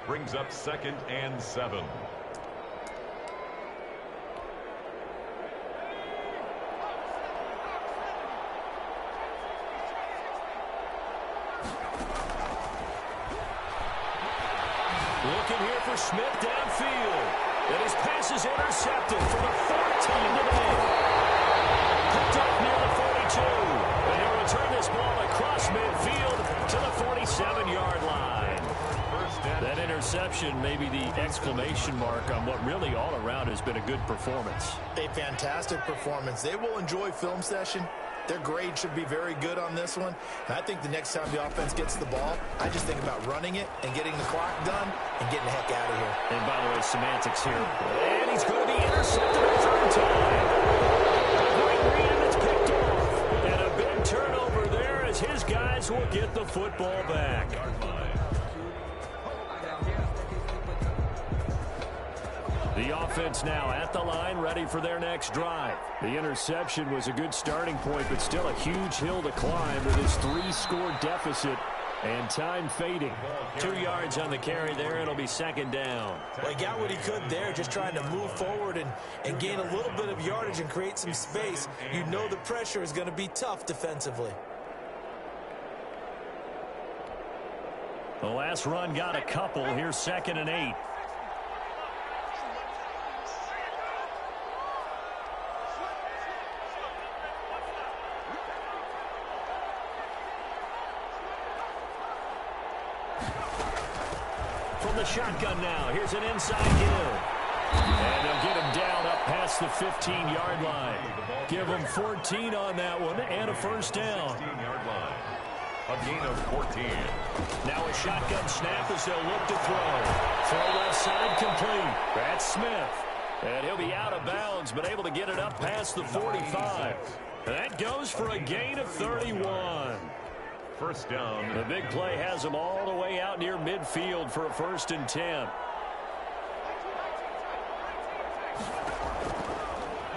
[SPEAKER 3] brings up 2nd and 7.
[SPEAKER 1] Looking here for Smith downfield. And his pass is intercepted for the 14 today. Picked up near the 42. And he'll return this ball across midfield to the 47-yard line. That interception may be the exclamation mark on what really all around has been a good performance.
[SPEAKER 5] A fantastic performance. They will enjoy film session. Their grade should be very good on this one. And I think the next time the offense gets the ball, I just think about running it and getting the clock done and getting the heck out of here.
[SPEAKER 1] And by the way, semantics here. And he's going to be intercepted a third time. Great read, and it's picked off. And a big turnover there as his guys will get the football back. The offense now at the line, ready for their next drive. The interception was a good starting point, but still a huge hill to climb with his 3-score deficit and time fading. 2 yards on the carry there. It'll be 2nd down.
[SPEAKER 2] Well, he got what he could there, just trying to move forward and gain a little bit of yardage and create some space. You know the pressure is going to be tough defensively.
[SPEAKER 1] The last run got a couple. Here's 2nd and 8. From the shotgun now, here's an inside give. And they'll get him down up past the 15-yard line. Give him 14 on that one and a first down.
[SPEAKER 3] 16-yard line. A gain of 14.
[SPEAKER 1] Now a shotgun snap as they'll look to throw. Throw left side complete. That's Smith. And he'll be out of bounds, but able to get it up past the 45. That goes for a gain of 31.
[SPEAKER 3] First down.
[SPEAKER 1] The big play has them all the way out near midfield for a 1st and 10.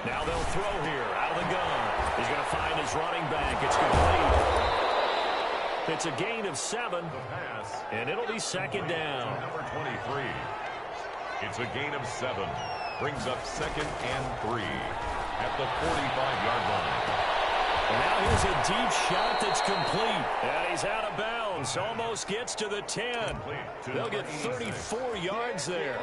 [SPEAKER 1] Now they'll throw here out of the gun. He's going to find his running back. It's complete. It's a gain of 7, and it'll be second down.
[SPEAKER 3] Number 23. It's a gain of 7. Brings up 2nd and 3 at the 45-yard line.
[SPEAKER 1] And now here's a deep shot that's complete. And he's out of bounds. Almost gets to the 10. They'll get 34 yards there.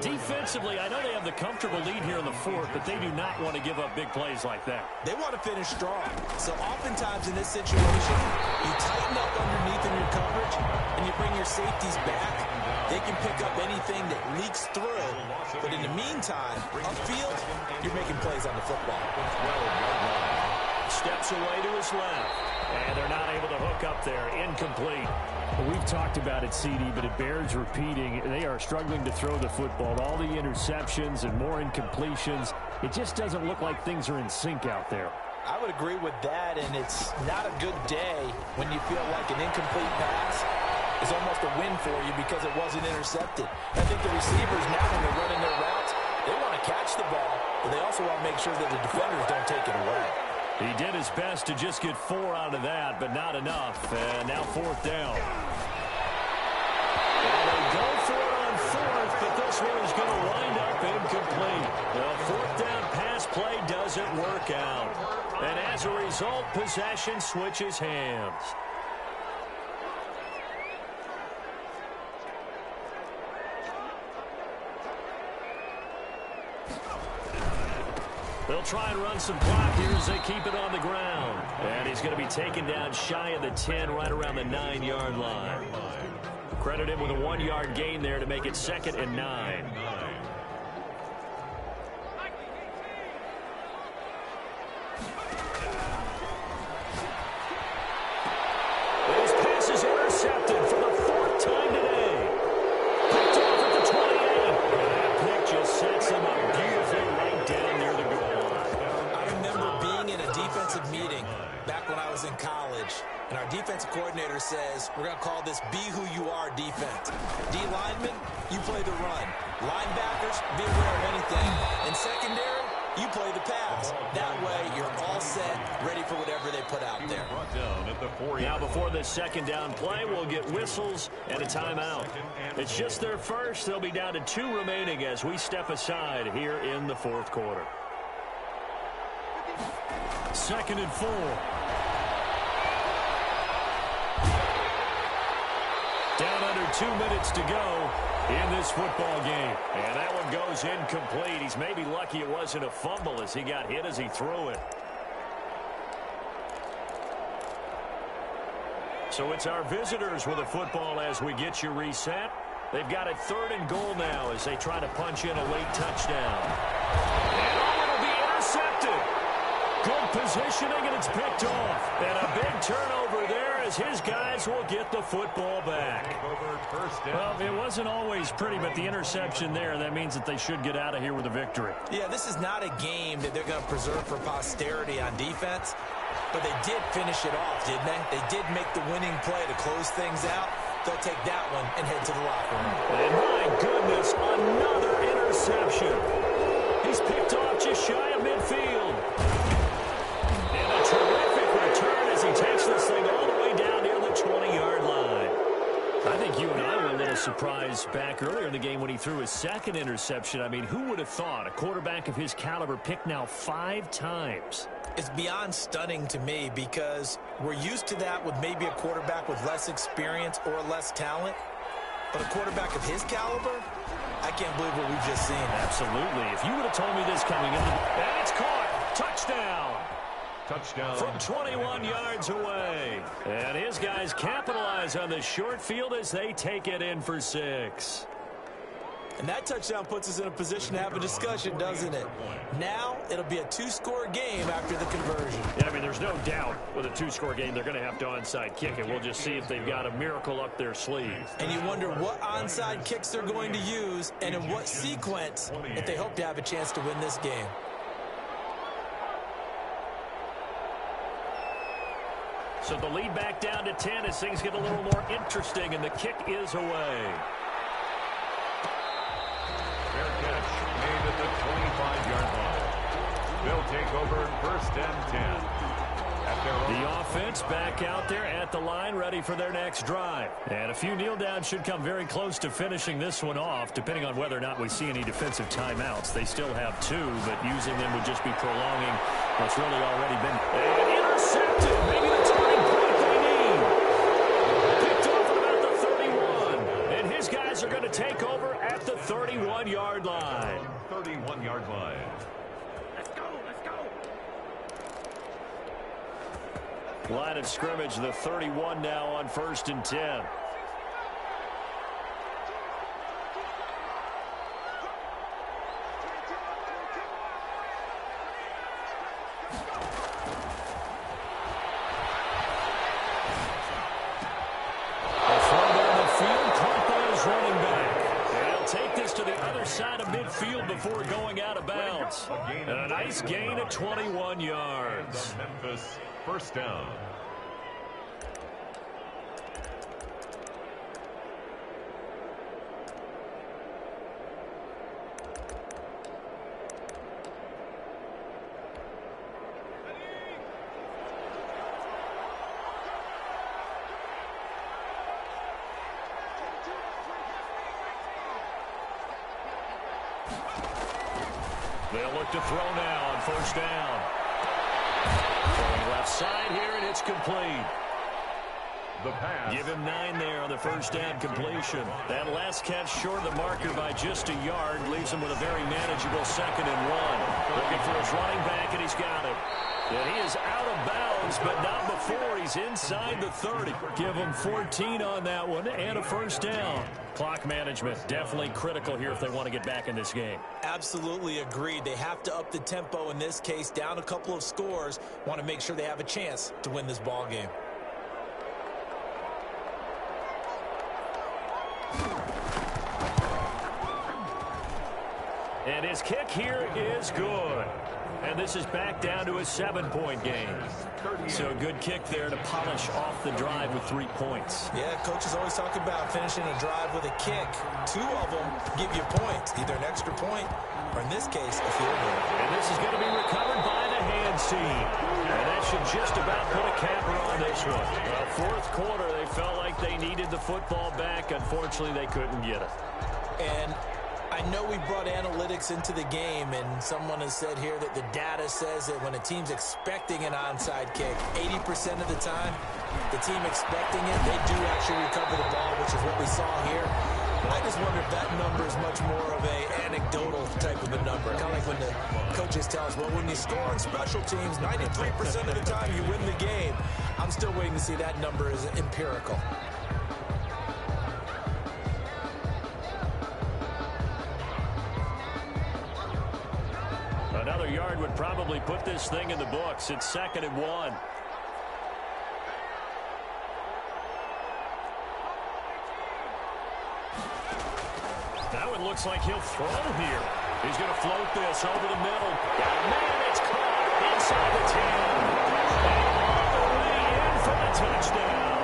[SPEAKER 1] Defensively, I know they have the comfortable lead here in the 4th, but they do not want to give up big plays like that.
[SPEAKER 2] They want to finish strong. So oftentimes in this situation, you tighten up underneath in your coverage, and you bring your safeties back. They can pick up anything that leaks through. But in the meantime, upfield, you're making plays on the football.
[SPEAKER 1] Steps away to his left. And they're not able to hook up there. Incomplete.
[SPEAKER 4] Well, we've talked about it, CD, but it bears repeating. They are struggling to throw the football. All the interceptions and more incompletions. It just doesn't look like things are in sync out there.
[SPEAKER 2] I would agree with that, and it's not a good day when you feel like an incomplete pass is almost a win for you because it wasn't intercepted. I think the receivers now, when they're running their routes, they want to catch the ball, but they also want to make sure that the defenders don't take it away.
[SPEAKER 1] He did his best to just get 4 out of that, but not enough. And now 4th down. And they go for it on 4th, but this one is going to wind up incomplete. The 4th down pass play doesn't work out. And as a result, possession switches hands. They'll try and run some clock here as they keep it on the ground. And he's going to be taken down shy of the 10, right around the 9-yard line. Credit him with a 1-yard gain there to make it 2nd and 9. Those passes intercepted for the 4th time today. Picked off at the 28. And that pick just sets him up beautifully right down near the goal.
[SPEAKER 2] Meeting back when I was in college, and our defensive coordinator says we're going to call this be who you are defense. D linemen, you play the run. Linebackers, be aware of anything. And secondary, you play the pass. That way you're all set, ready for whatever they put out there.
[SPEAKER 1] Now before this 2nd down play, we'll get whistles and a timeout. It's just their first. They'll be down to 2 remaining as we step aside here in the 4th quarter. 2nd and 4. Down under 2 minutes to go in this football game. And that one goes incomplete. He's maybe lucky it wasn't a fumble as he got hit as he threw it. So it's our visitors with a football as we get you reset. They've got it 3rd and goal now as they try to punch in a late touchdown. And it'll be intercepted. Good positioning, and it's picked off. And a big turnover there as his guys will get the football back. Well, it wasn't always pretty, but the interception there, that means that they should get out of here with a victory.
[SPEAKER 2] Yeah, this is not a game that they're going to preserve for posterity on defense, but they did finish it off, didn't they? They did make the winning play to close things out. They'll take that one and head to the locker room.
[SPEAKER 1] And my goodness, another interception. He's picked off just shy of midfield. Terrific return as he takes this thing all the way down near the 20-yard line. I think you and I were a little surprised back earlier in the game when he threw his 2nd interception. I mean, who would have thought a quarterback of his caliber picked now 5 times?
[SPEAKER 2] It's beyond stunning to me because we're used to that with maybe a quarterback with less experience or less talent. But a quarterback of his caliber, I can't believe what we've just seen.
[SPEAKER 1] Absolutely. If you would have told me this coming into the... And it's caught. Touchdown.
[SPEAKER 3] Touchdown.
[SPEAKER 1] From 21 yards away. And his guys capitalize on the short field as they take it in for 6.
[SPEAKER 2] And that touchdown puts us in a position to have a discussion, doesn't it? Now it'll be a 2-score game after the conversion.
[SPEAKER 1] Yeah, I mean, there's no doubt with a 2-score game they're going to have to onside kick it. We'll just see if they've got a miracle up their sleeve.
[SPEAKER 2] And you wonder what onside kicks they're going to use and in what sequence if they hope to have a chance to win this game.
[SPEAKER 1] So the lead back down to 10 as things get a little more interesting, and the kick is away.
[SPEAKER 3] Fair catch made at the 25-yard line. They'll take over 1st and 10. At their own.
[SPEAKER 1] The offense back out there at the line, ready for their next drive. And a few kneel downs should come very close to finishing this one off, depending on whether or not we see any defensive timeouts. They still have 2, but using them would just be prolonging what's really already been. And intercepted. Maybe the turning point they need. Picked off at about the 31. And his guys are going to take over at the 31-yard line.
[SPEAKER 3] 31-yard line.
[SPEAKER 1] Line of scrimmage, the 31 now on 1st and 10. Side of midfield before going out of bounds. And a nice gain of 21 yards.
[SPEAKER 3] Memphis, first down.
[SPEAKER 1] They'll look to throw now on 1st down. Going left side here, and it's complete.
[SPEAKER 3] The pass.
[SPEAKER 1] Give him 9 there on the 1st down completion. That last catch short of the marker by just a yard leaves him with a very manageable 2nd and 1. Looking for his running back, and he's got it. And he is out of bounds, but not before he's inside the 30. Give him 14 on that one and a 1st down. Clock management definitely critical here if they want to get back in this game.
[SPEAKER 2] Absolutely agreed. They have to up the tempo in this case, down a couple of scores. Want to make sure they have a chance to win this ball game.
[SPEAKER 1] And his kick here is good. And this is back down to a 7-point game. So a good kick there to polish off the drive with 3 points.
[SPEAKER 2] Yeah, coaches always talk about finishing a drive with a kick. 2 of them give you points, either an extra point or, in this case, a field goal.
[SPEAKER 1] And this is going to be recovered by the hands team. And that should just about put a capper on this one. Well, 4th quarter, they felt like they needed the football back. Unfortunately, they couldn't get it.
[SPEAKER 2] And I know we brought analytics into the game, and someone has said here that the data says that when a team's expecting an onside kick, 80% of the time, the team expecting it, they do actually recover the ball, which is what we saw here. I just wonder if that number is much more of an anecdotal type of a number. Kind of like when the coaches tell us, well, when you score on special teams, 93% of the time you win the game. I'm still waiting to see that number is empirical.
[SPEAKER 1] Another yard would probably put this thing in the books. It's 2nd and 1. Now it looks like he'll throw here. He's going to float this over the middle. Man, it's caught inside the 10. And all the way in for the touchdown.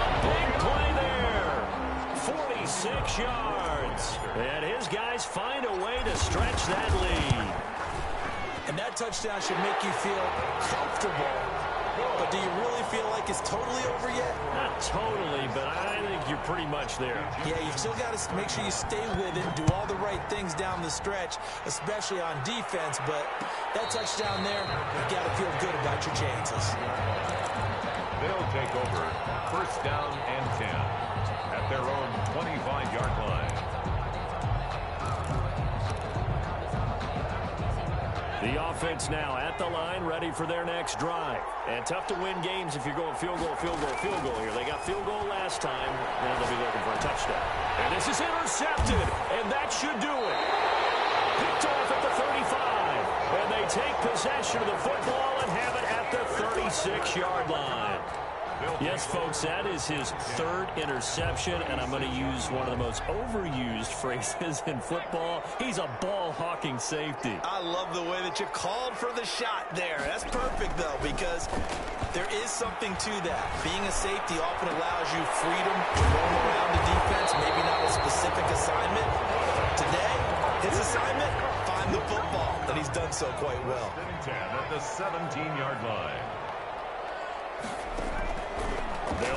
[SPEAKER 1] A big play there. 46 yards. And his guys find a way to stretch that lead.
[SPEAKER 2] And that touchdown should make you feel comfortable. But do you really feel like it's totally over yet?
[SPEAKER 1] Not totally, but I think you're pretty much there.
[SPEAKER 2] Yeah, you've still got to make sure you stay with it and do all the right things down the stretch, especially on defense. But that touchdown there, you've got to feel good about your chances.
[SPEAKER 3] They'll take over 1st down and 10 at their own 25-yard line.
[SPEAKER 1] The offense now at the line, ready for their next drive. And tough to win games if you're going field goal, field goal, field goal here. They got field goal last time. Now they'll be looking for a touchdown. And this is intercepted, and that should do it. Picked off at the 35. And they take possession of the football and have it at the 36-yard line. Yes, folks, that is his 3rd interception, and I'm going to use one of the most overused phrases in football. He's a ball-hawking safety.
[SPEAKER 5] I love the way that you called for the shot there. That's perfect, though, because there is something to that. Being a safety often allows you freedom to roam around the defense, maybe not a specific assignment. Today, his assignment, find the football, and he's done so quite well.
[SPEAKER 3] 10 at the 17-yard line.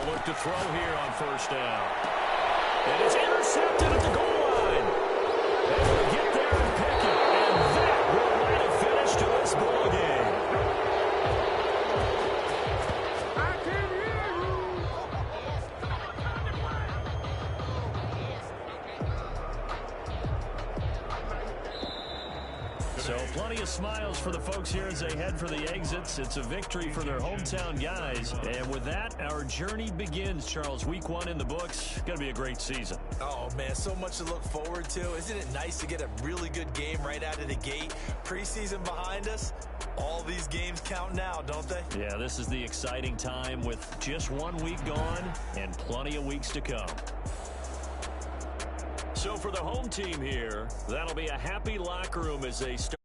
[SPEAKER 1] They'll look to throw here on first down. And it's intercepted at the goal line. They will get there and pick it. And that will light a finish to this ball game. So plenty of smiles for the folks here as they head for the exits. It's a victory for their hometown guys. And with that, our journey begins, Charles. Week 1 in the books. Going to be a great season.
[SPEAKER 5] Oh, man, so much to look forward to. Isn't it nice to get a really good game right out of the gate? Preseason behind us. All these games count now, don't they?
[SPEAKER 1] Yeah, this is the exciting time with just 1 week gone and plenty of weeks to come. So for the home team here, that'll be a happy locker room as they start.